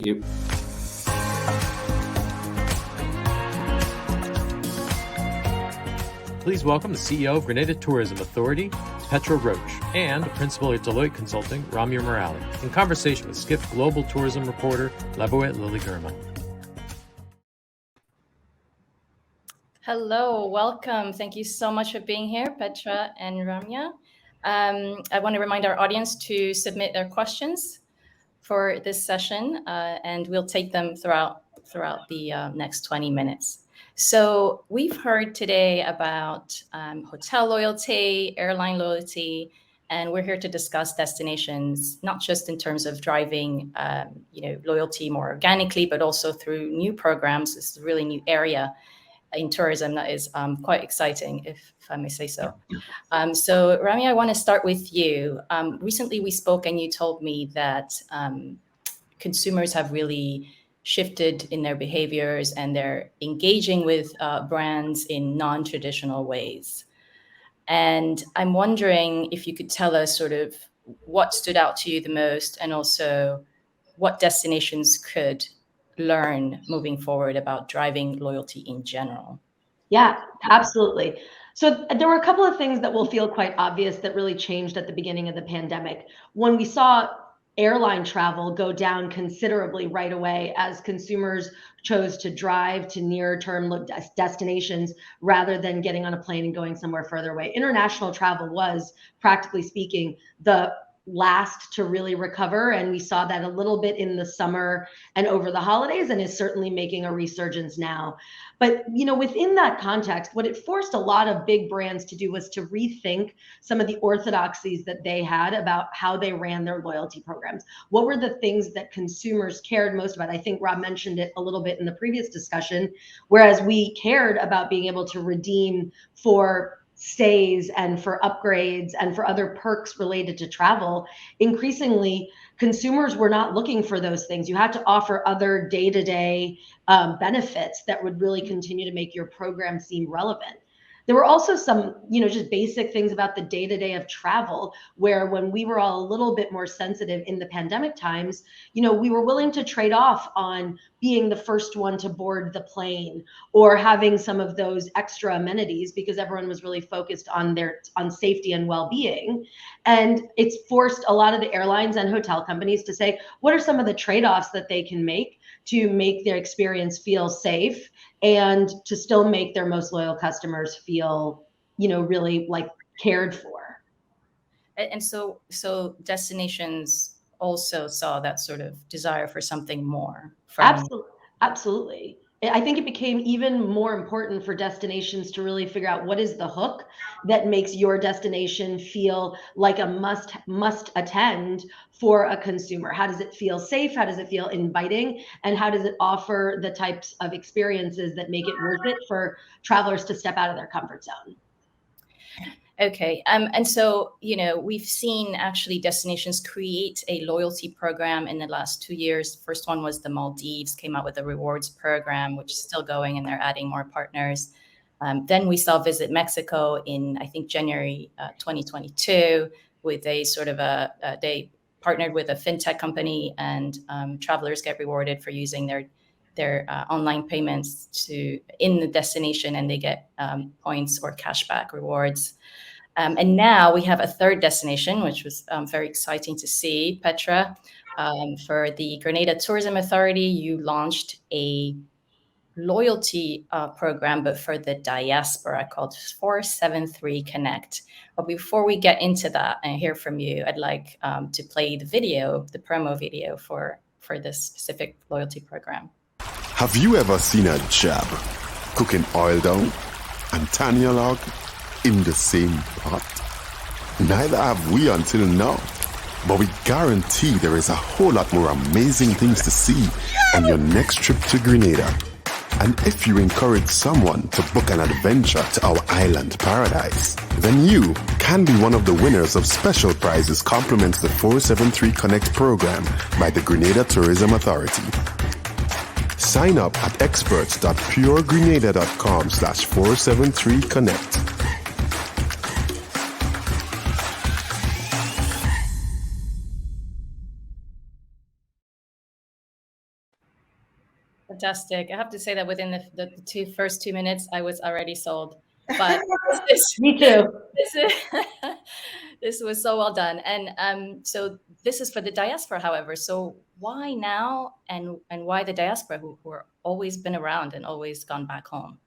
You. Please welcome the CEO of Grenada Tourism Authority, Petra Roach, and Principal at Deloitte Consulting, Ramya Murali, in conversation with Skift Global Tourism reporter, Lily Girma. Hello, welcome. Thank you so much for being here, Petra and Ramya. I want to remind our audience to submit their questions for this session, and we'll take them throughout the next 20 minutes. So we've heard today about hotel loyalty, airline loyalty, and we're here to discuss destinations, not just in terms of driving loyalty more organically, but also through new programs. It's a really new area in tourism that is quite exciting, if I may say so. So Ramya, I want to start with you. Recently we spoke and you told me that consumers have really shifted in their behaviors and they're engaging with brands in non-traditional ways. And I'm wondering if you could tell us sort of what stood out to you the most, and also what destinations could learn moving forward about driving loyalty in general. Yeah, absolutely. So there were a couple of things that will feel quite obvious that really changed at the beginning of the pandemic. When we saw airline travel go down considerably right away as consumers chose to drive to near-term destinations rather than getting on a plane and going somewhere further away. International travel was, practically speaking, the last to really recover, and we saw that a little bit in the summer and over the holidays, and is certainly making a resurgence now. But within that context, what it forced a lot of big brands to do was to rethink some of the orthodoxies that they had about how they ran their loyalty programs. What were the things that consumers cared most about? I think Rob mentioned it a little bit in the previous discussion, whereas we cared about being able to redeem for stays and for upgrades and for other perks related to travel. Increasingly, consumers were not looking for those things. You had to offer other day-to-day benefits that would really continue to make your program seem relevant. There were also some, just basic things about the day-to-day of travel, where when we were all a little bit more sensitive in the pandemic times, we were willing to trade off on being the first one to board the plane or having some of those extra amenities because everyone was really focused on safety and well-being. And it's forced a lot of the airlines and hotel companies to say, what are some of the trade-offs that they can make to make their experience feel safe and to still make their most loyal customers feel, really like cared for. And so destinations also saw that sort of desire for something more. Absolutely. I think it became even more important for destinations to really figure out what is the hook that makes your destination feel like a must attend for a consumer. How does it feel safe? How does it feel inviting? And how does it offer the types of experiences that make it worth it for travelers to step out of their comfort zone? Okay. And so, we've seen actually destinations create a loyalty program in the last 2 years. First one was the Maldives, came out with a rewards program, which is still going, and they're adding more partners. Then we saw Visit Mexico in, I think, January 2022, with a sort of they partnered with a fintech company, and travelers get rewarded for using their online payments in the destination, and they get points or cashback rewards. And now we have a third destination, which was very exciting to see. Petra, for the Grenada Tourism Authority, you launched a loyalty program, but for the diaspora, called 473 Connect. But before we get into that and hear from you, I'd like to play the promo video for this specific loyalty program. Have you ever seen a jab cooking oil down and Tanya log in the same pot? Neither have we until now, but we guarantee there is a whole lot more amazing things to see on your next trip to Grenada. And if you encourage someone to book an adventure to our island paradise, then you can be one of the winners of special prizes compliments the 473 Connect program by the Grenada Tourism Authority. Sign up at experts.puregrenada.com/473connect. Fantastic. I have to say that within the first 2 minutes, I was already sold. But Me too. this is this was so well done. And so this is for the diaspora, however. So why now, and why the diaspora who are always been around and always gone back home?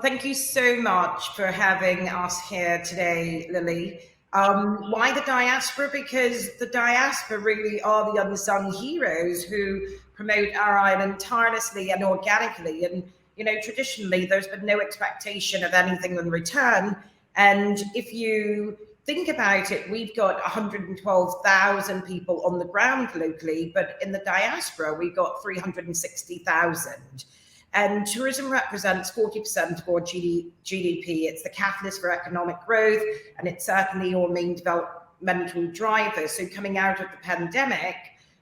Thank you so much for having us here today, Lily. Why the diaspora? Because the diaspora really are the unsung heroes who promote our island tirelessly and organically. And, you know, traditionally, there's been no expectation of anything in return. And if you think about it, we've got 112,000 people on the ground locally, but in the diaspora, we've got 360,000. And tourism represents 40% of our GDP. It's the catalyst for economic growth, and it's certainly our main developmental driver. So coming out of the pandemic,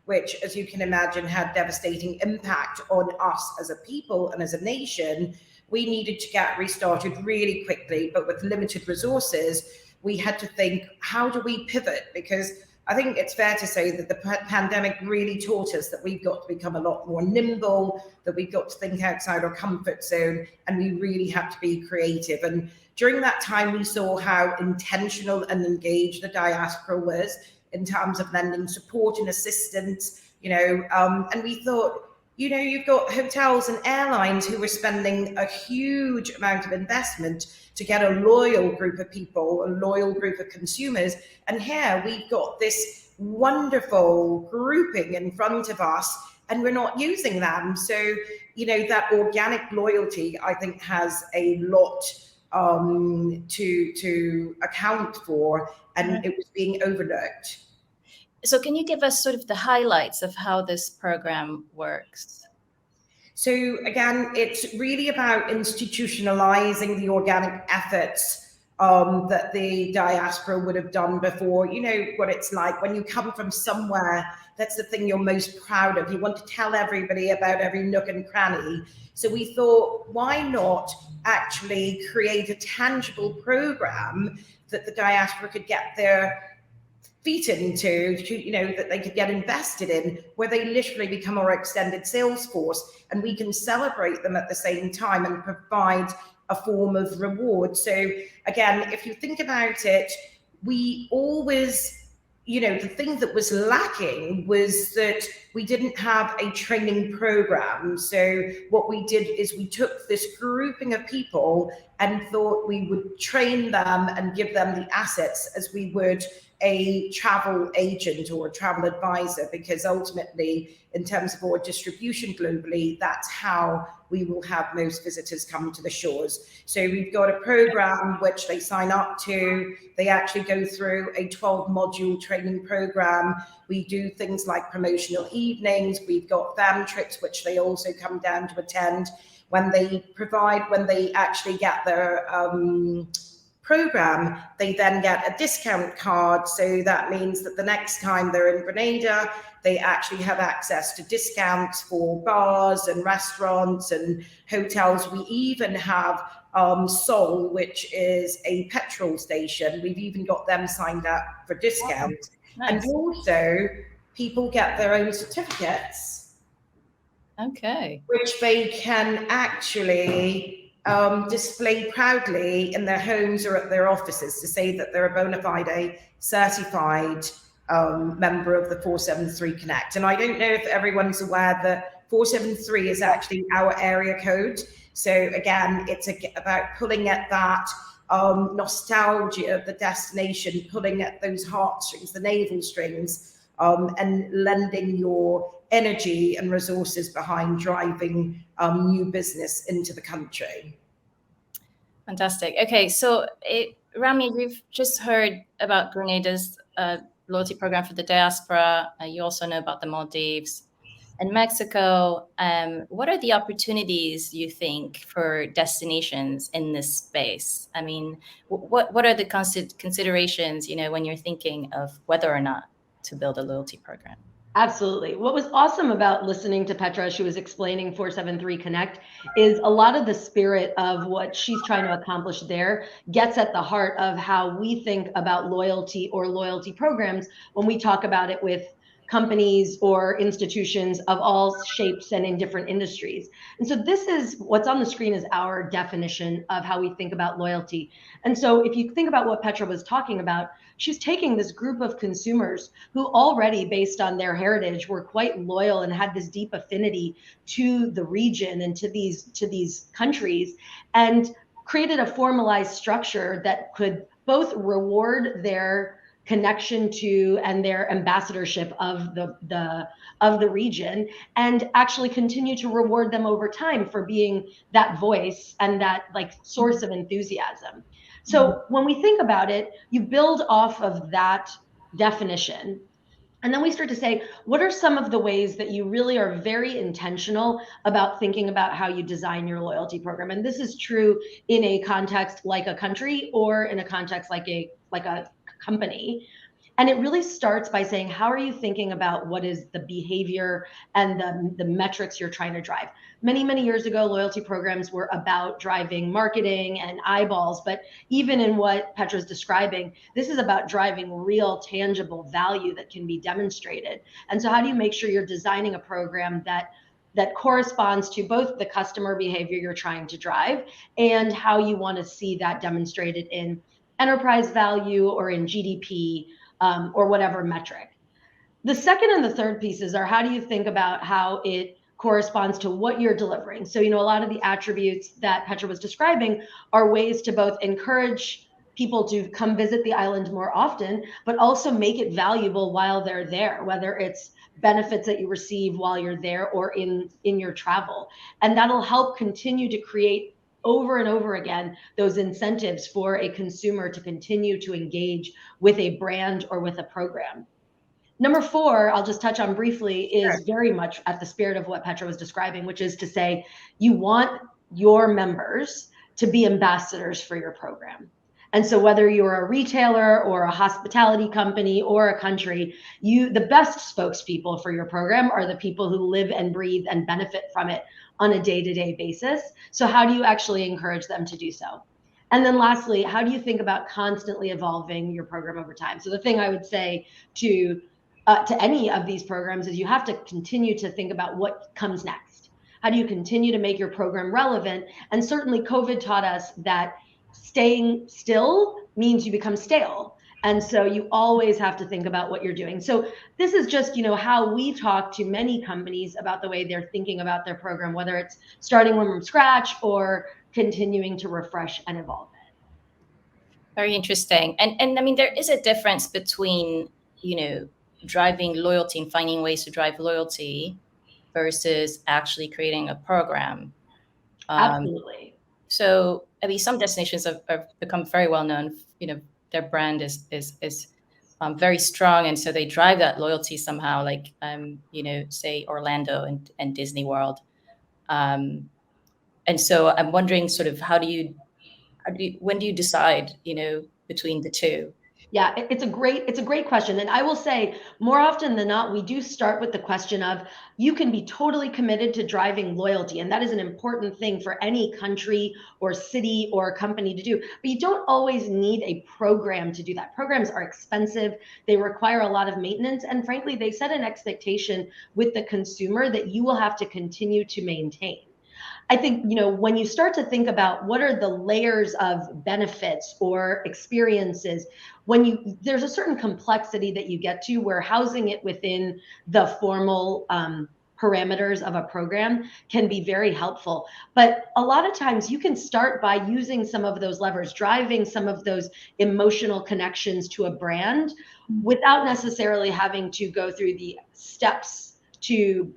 which, as you can imagine, had devastating impact on us as a people and as a nation, we needed to get restarted really quickly, but with limited resources, we had to think, how do we pivot? Because I think it's fair to say that the pandemic really taught us that we've got to become a lot more nimble, that we've got to think outside our comfort zone, and we really have to be creative. And during that time, we saw how intentional and engaged the diaspora was in terms of lending support and assistance, and we thought, you've got hotels and airlines who were spending a huge amount of investment to get a loyal group of people, a loyal group of consumers. And here we've got this wonderful grouping in front of us, and we're not using them. So, that organic loyalty, I think, has a lot to account for, and it was being overlooked. So can you give us sort of the highlights of how this program works? So again, it's really about institutionalizing the organic efforts that the diaspora would have done before. You know what it's like when you come from somewhere, that's the thing you're most proud of. You want to tell everybody about every nook and cranny. So we thought, why not actually create a tangible program that the diaspora could get their feet into, that they could get invested in, where they literally become our extended sales force, and we can celebrate them at the same time and provide a form of reward. So again, if you think about it, we always, the thing that was lacking was that we didn't have a training program. So what we did is we took this grouping of people and thought we would train them and give them the assets as we would a travel agent or a travel advisor, because ultimately, in terms of our distribution globally, that's how we will have most visitors come to the shores. So we've got a program which they sign up to. They actually go through a 12-module training program. We do things like promotional evenings. We've got fam trips, which they also come down to attend. When they actually get their program, they then get a discount card. So that means that the next time they're in Grenada, they actually have access to discounts for bars and restaurants and hotels. We even have Sol, which is a petrol station. We've even got them signed up for discounts. Nice. And also people get their own certificates. Okay. Which they can actually display proudly in their homes or at their offices to say that they're a bona fide certified member of the 473 Connect. And I don't know if everyone's aware that 473 is actually our area code. So again, it's about pulling at that nostalgia of the destination, pulling at those heartstrings, the navel strings, and lending your energy and resources behind driving new business into the country. Fantastic. Okay, so Ramya, we've just heard about Grenada's loyalty program for the diaspora. You also know about the Maldives and Mexico. What are the opportunities you think for destinations in this space? I mean, what are the considerations, when you're thinking of whether or not to build a loyalty program? Absolutely. What was awesome about listening to Petra, she was explaining 473 Connect, is a lot of the spirit of what she's trying to accomplish there gets at the heart of how we think about loyalty or loyalty programs when we talk about it with companies or institutions of all shapes and in different industries. And so this is what's on the screen is our definition of how we think about loyalty. And so if you think about what Petra was talking about, she's taking this group of consumers who already, based on their heritage, were quite loyal and had this deep affinity to the region and to these countries, and created a formalized structure that could both reward their connection to and their ambassadorship of the region, and actually continue to reward them over time for being that voice and that like source of enthusiasm. So when we think about it, you build off of that definition. And then we start to say, what are some of the ways that you really are very intentional about thinking about how you design your loyalty program? And this is true in a context like a country or in a context like a company. And it really starts by saying, how are you thinking about what is the behavior and the metrics you're trying to drive? Many, many years ago, loyalty programs were about driving marketing and eyeballs. But even in what Petra's describing, this is about driving real, tangible value that can be demonstrated. And so how do you make sure you're designing a program that corresponds to both the customer behavior you're trying to drive and how you want to see that demonstrated in enterprise value or in GDP, or whatever metric. The second and the third pieces are, how do you think about how it corresponds to what you're delivering? So, a lot of the attributes that Petra was describing are ways to both encourage people to come visit the island more often, but also make it valuable while they're there, whether it's benefits that you receive while you're there or in your travel. And that'll help continue to create over and over again those incentives for a consumer to continue to engage with a brand or with a program. Number 4, I'll just touch on briefly, is very much at the spirit of what Petra was describing, which is to say you want your members to be ambassadors for your program. And so whether you're a retailer or a hospitality company or a country, the best spokespeople for your program are the people who live and breathe and benefit from it on a day-to-day basis. So how do you actually encourage them to do so? And then lastly, how do you think about constantly evolving your program over time? So the thing I would say to any of these programs is you have to continue to think about what comes next. How do you continue to make your program relevant? And certainly COVID taught us that staying still means you become stale. And so you always have to think about what you're doing. So this is just, how we talk to many companies about the way they're thinking about their program, whether it's starting from scratch or continuing to refresh and evolve it. Very interesting. And I mean, there is a difference between, driving loyalty and finding ways to drive loyalty versus actually creating a program. Absolutely. So, I mean, some destinations have become very well known. Their brand is very strong, and so they drive that loyalty somehow. Like, say Orlando and Disney World. And so, I'm wondering, sort of, when do you decide, between the two? Yeah, it's a great question. And I will say, more often than not, we do start with the question of, you can be totally committed to driving loyalty. And that is an important thing for any country or city or company to do. But you don't always need a program to do that. Programs are expensive. They require a lot of maintenance. And frankly, they set an expectation with the consumer that you will have to continue to maintain. I think, when you start to think about what are the layers of benefits or experiences, there's a certain complexity that you get to where housing it within the formal parameters of a program can be very helpful. But a lot of times you can start by using some of those levers, driving some of those emotional connections to a brand without necessarily having to go through the steps to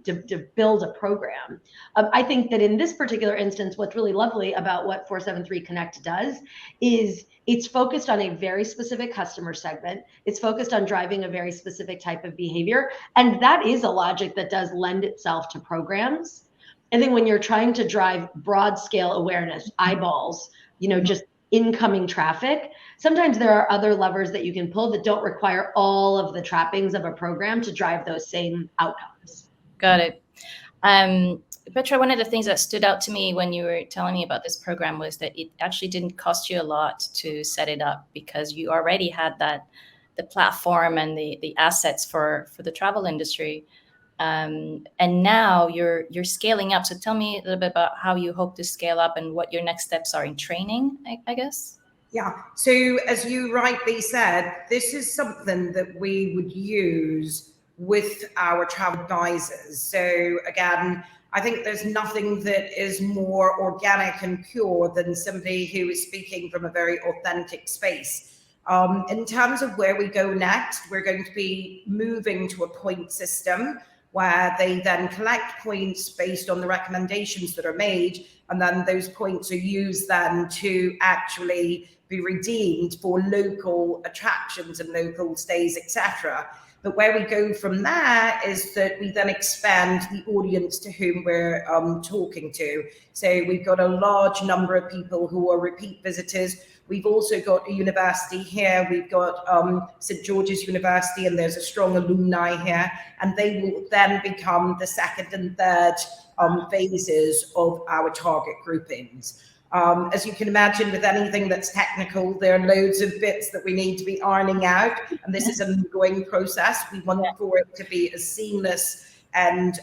build a program. I think that in this particular instance, what's really lovely about what 473 Connect does is it's focused on a very specific customer segment. It's focused on driving a very specific type of behavior. And that is a logic that does lend itself to programs. I think when you're trying to drive broad scale awareness, eyeballs, just incoming traffic, sometimes there are other levers that you can pull that don't require all of the trappings of a program to drive those same outcomes. Got it. Petra, one of the things that stood out to me when you were telling me about this program was that it actually didn't cost you a lot to set it up because you already had that platform and the assets for the travel industry. And now you're scaling up. So tell me a little bit about how you hope to scale up and what your next steps are in training, I guess. Yeah. So as you rightly said, this is something that we would use with our travel advisors. So again, I think there's nothing that is more organic and pure than somebody who is speaking from a very authentic space. In terms of where we go next, we're going to be moving to a point system where they then collect points based on the recommendations that are made, and then those points are used then to actually be redeemed for local attractions and local stays, etc. But where we go from there is that we then expand the audience to whom we're talking to. So we've got a large number of people who are repeat visitors. We've also got a university here. We've got St. George's University, and there's a strong alumni here. And they will then become the second and third phases of our target groupings. As you can imagine, with anything that's technical, there are loads of bits that we need to be ironing out, and this is an ongoing process. We want for it to be as seamless and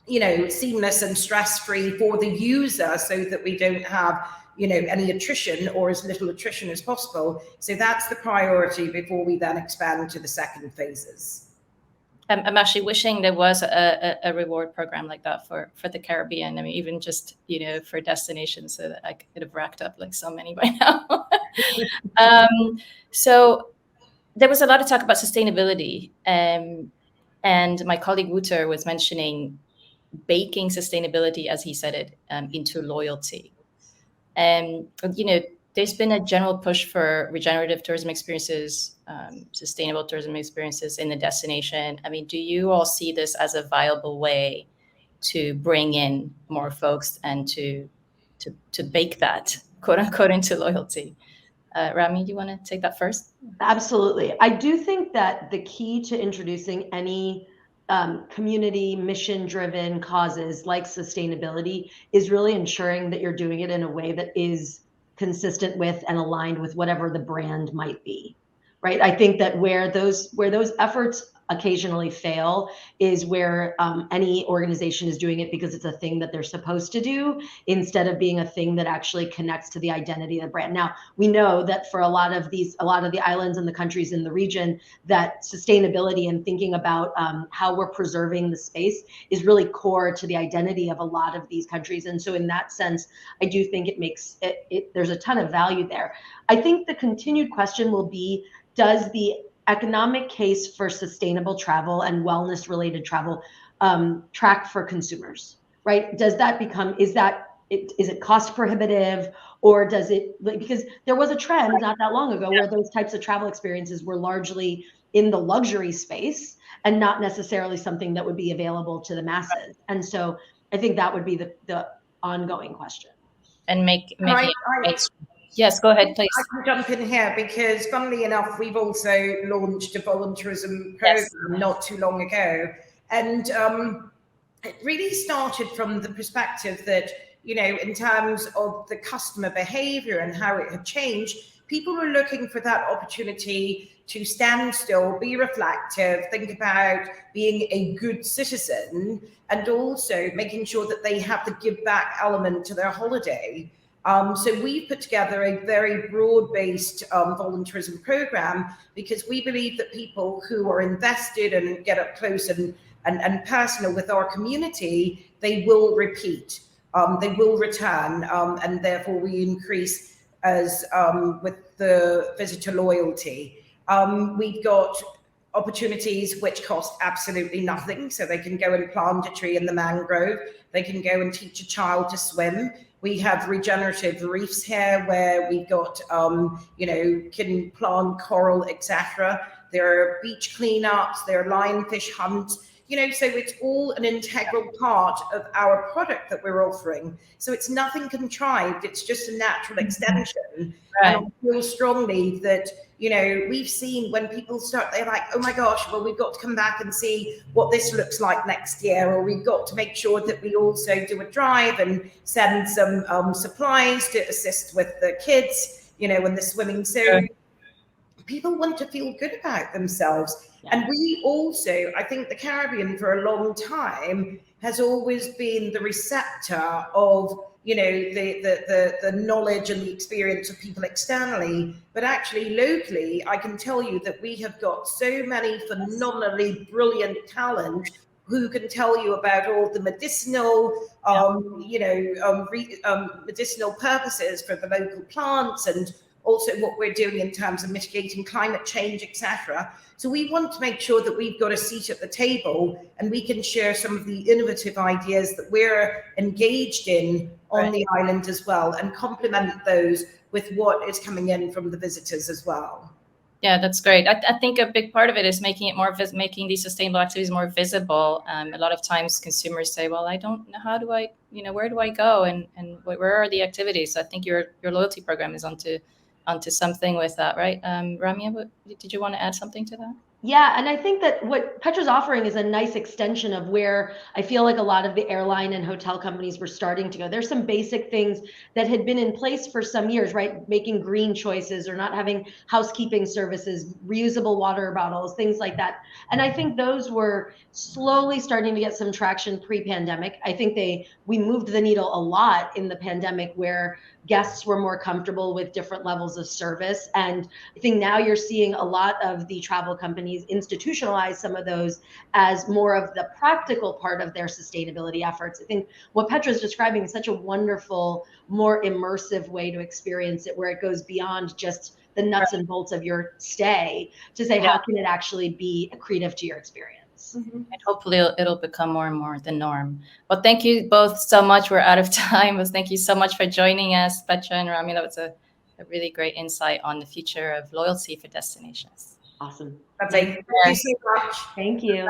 seamless and stress-free for the user, so that we don't have any attrition, or as little attrition as possible. So that's the priority before we then expand to the second phases. I'm actually wishing there was a reward program like that for the Caribbean. I mean, even just, for destinations, so that I could have racked up like so many by now. So there was a lot of talk about sustainability. And my colleague Wouter was mentioning baking sustainability, as he said it, into loyalty. And, there's been a general push for regenerative tourism experiences, sustainable tourism experiences in the destination. I mean, do you all see this as a viable way to bring in more folks and to bake that, quote unquote, into loyalty? Ramya, do you want to take that first? Absolutely. I do think that the key to introducing any community mission-driven causes like sustainability is really ensuring that you're doing it in a way that is consistent with and aligned with whatever the brand might be, right? I think that where those efforts occasionally fail is where any organization is doing it because it's a thing that they're supposed to do, instead of being a thing that actually connects to the identity of the brand. Now, we know that for a lot of the islands and the countries in the region, that sustainability and thinking about how we're preserving the space is really core to the identity of a lot of these countries. And so in that sense, I do think it makes there's a ton of value there. I think the continued question will be, does the economic case for sustainable travel and wellness related travel track for consumers, right? Does that become, is it cost prohibitive, or does it, because there was a trend not that long ago where those types of travel experiences were largely in the luxury space and not necessarily something that would be available to the masses. And so I think that would be the ongoing question. And yes, go ahead, please. I can jump in here because, funnily enough, we've also launched a volunteerism program not too long ago. And it really started from the perspective that, in terms of the customer behavior and how it had changed, people were looking for that opportunity to stand still, be reflective, think about being a good citizen, and also making sure that they have the give back element to their holiday. So we've put together a very broad-based volunteerism program because we believe that people who are invested and get up close and personal with our community, they will repeat, they will return, and therefore we increase as with the visitor loyalty. We've got opportunities which cost absolutely nothing. So they can go and plant a tree in the mangrove. They can go and teach a child to swim. We have regenerative reefs here where we've got, can plant coral, etc. There are beach cleanups, there are lionfish hunts, so it's all an integral part of our product that we're offering. So it's nothing contrived, it's just a natural extension. Right. And I feel strongly that, we've seen when people start, they're like, oh my gosh, well, we've got to come back and see what this looks like next year, or we've got to make sure that we also do a drive and send some supplies to assist with the kids, when they're swimming. So people want to feel good about themselves. Yeah. And we also, I think the Caribbean for a long time has always been the receptor of, you know, the knowledge and the experience of people externally. But actually, locally, I can tell you that we have got so many phenomenally brilliant talent who can tell you about all the medicinal, medicinal purposes for the local plants, and also what we're doing in terms of mitigating climate change, etc. So we want to make sure that we've got a seat at the table and we can share some of the innovative ideas that we're engaged in on the island as well, and complement those with what is coming in from the visitors as well. Yeah, that's great. I think a big part of it is making it more making these sustainable activities more visible. A lot of times consumers say, well, I don't know, how do I, where do I go, and where are the activities? So I think your loyalty program is onto something with that, right? Ramya, did you want to add something to that? Yeah, and I think that what Petra's offering is a nice extension of where I feel like a lot of the airline and hotel companies were starting to go. There's some basic things that had been in place for some years, right? Making green choices, or not having housekeeping services, reusable water bottles, things like that. And I think those were slowly starting to get some traction pre-pandemic. I think we moved the needle a lot in the pandemic, where guests were more comfortable with different levels of service. And I think now you're seeing a lot of the travel companies institutionalize some of those as more of the practical part of their sustainability efforts. I think what Petra is describing is such a wonderful, more immersive way to experience it, where it goes beyond just the nuts and bolts of your stay to say, how can it actually be accretive to your experience? And hopefully it'll become more and more the norm. Well, thank you both so much. We're out of time. But thank you so much for joining us, Petra and Ramya. That was a really great insight on the future of loyalty for destinations. Awesome. Thank you so much. Thank you.